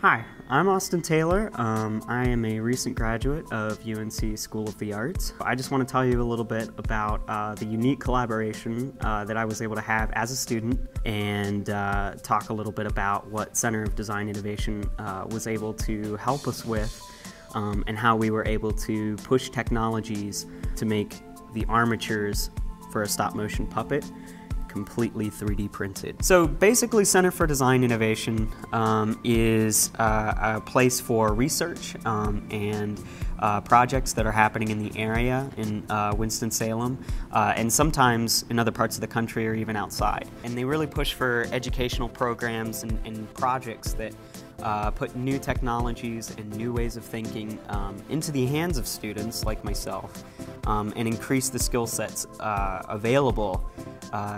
Hi, I'm Austin Taylor. I am a recent graduate of UNC School of the Arts. I just want to tell you a little bit about the unique collaboration that I was able to have as a student and talk a little bit about what Center of Design Innovation was able to help us with and how we were able to push technologies to make the armatures for a stop-motion puppet completely 3D printed. So basically, Center for Design Innovation is a place for research and projects that are happening in the area in Winston-Salem and sometimes in other parts of the country or even outside. And they really push for educational programs and projects that put new technologies and new ways of thinking into the hands of students like myself and increase the skill sets available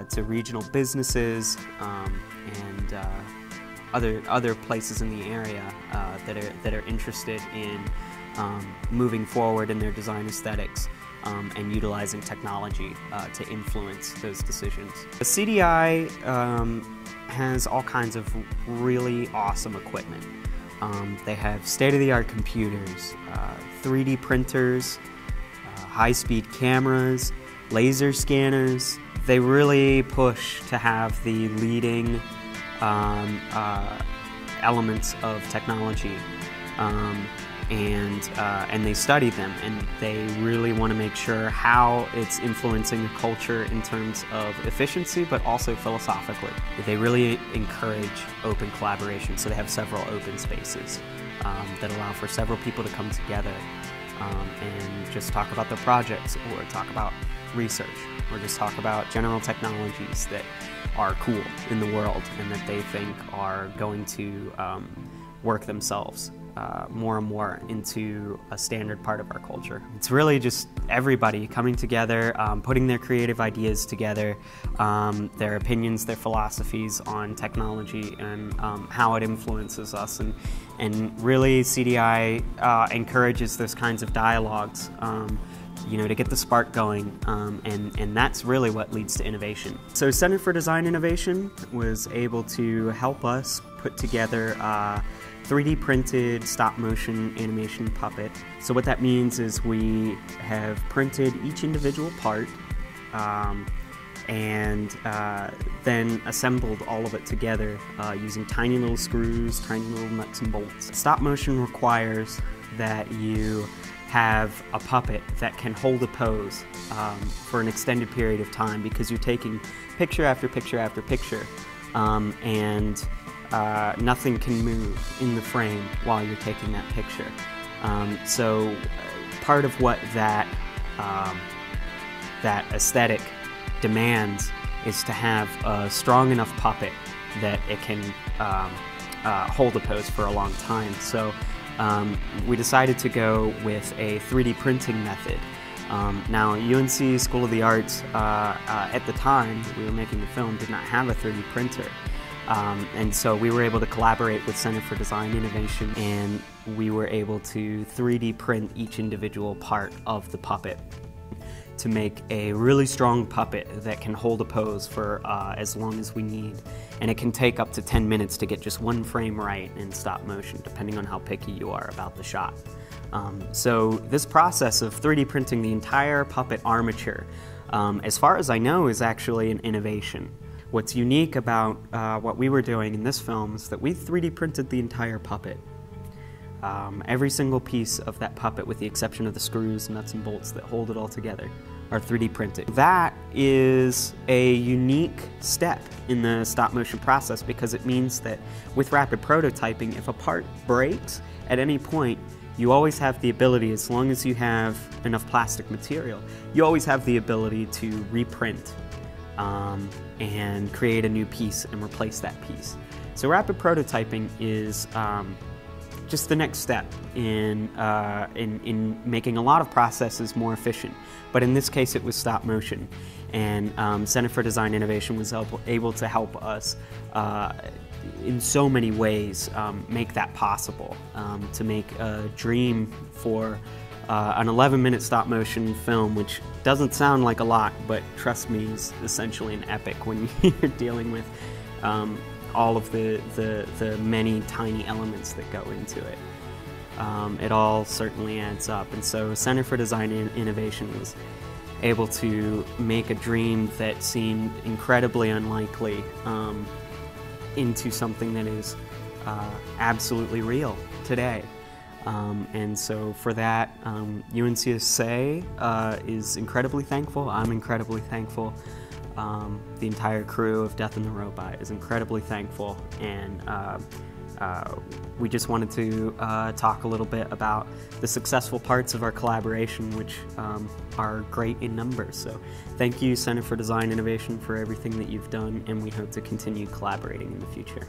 to regional businesses and other places in the area that are interested in moving forward in their design aesthetics and utilizing technology to influence those decisions. The CDI has all kinds of really awesome equipment. They have state-of-the-art computers, 3D printers, high-speed cameras, laser scanners. They really push to have the leading elements of technology, and they study them, and they really want to make sure how it's influencing the culture in terms of efficiency, but also philosophically. They really encourage open collaboration, so they have several open spaces that allow for several people to come together and just talk about their projects, or talk about research, or just talk about general technologies that are cool in the world and that they think are going to work themselves more and more into a standard part of our culture. It's really just everybody coming together, putting their creative ideas together, their opinions, their philosophies on technology and how it influences us. And really CDI encourages those kinds of dialogues to get the spark going, and that's really what leads to innovation. So Center for Design Innovation was able to help us put together 3D printed stop-motion animation puppet. So what that means is we have printed each individual part and then assembled all of it together using tiny little screws, tiny little nuts and bolts. Stop-motion requires that you have a puppet that can hold a pose for an extended period of time, because you're taking picture after picture after picture and nothing can move in the frame while you're taking that picture. So part of what that aesthetic demands is to have a strong enough puppet that it can hold a pose for a long time. So we decided to go with a 3D printing method. Now, UNC School of the Arts, at the time we were making the film, did not have a 3D printer. And so we were able to collaborate with Center for Design Innovation, and we were able to 3D print each individual part of the puppet to make a really strong puppet that can hold a pose for as long as we need. And it can take up to 10 minutes to get just one frame right in stop motion, depending on how picky you are about the shot. So this process of 3D printing the entire puppet armature, as far as I know, is actually an innovation. What's unique about what we were doing in this film is that we 3D printed the entire puppet. Every single piece of that puppet, with the exception of the screws, nuts, and bolts that hold it all together, are 3D printed. That is a unique step in the stop-motion process, because it means that with rapid prototyping, if a part breaks at any point, you always have the ability, as long as you have enough plastic material, you always have the ability to reprint and create a new piece and replace that piece. So rapid prototyping is just the next step in making a lot of processes more efficient. But in this case, it was stop motion. And Center for Design Innovation was able to help us in so many ways make that possible, to make a dream for an 11-minute stop-motion film, which doesn't sound like a lot, but trust me, is essentially an epic when you're dealing with all of the many tiny elements that go into it. It all certainly adds up. And so Center for Design and Innovation was able to make a dream that seemed incredibly unlikely into something that is absolutely real today. And so for that, UNCSA is incredibly thankful. I'm incredibly thankful. The entire crew of Death and the Robot is incredibly thankful. And we just wanted to talk a little bit about the successful parts of our collaboration, which are great in numbers. So thank you, Center for Design Innovation, for everything that you've done, and we hope to continue collaborating in the future.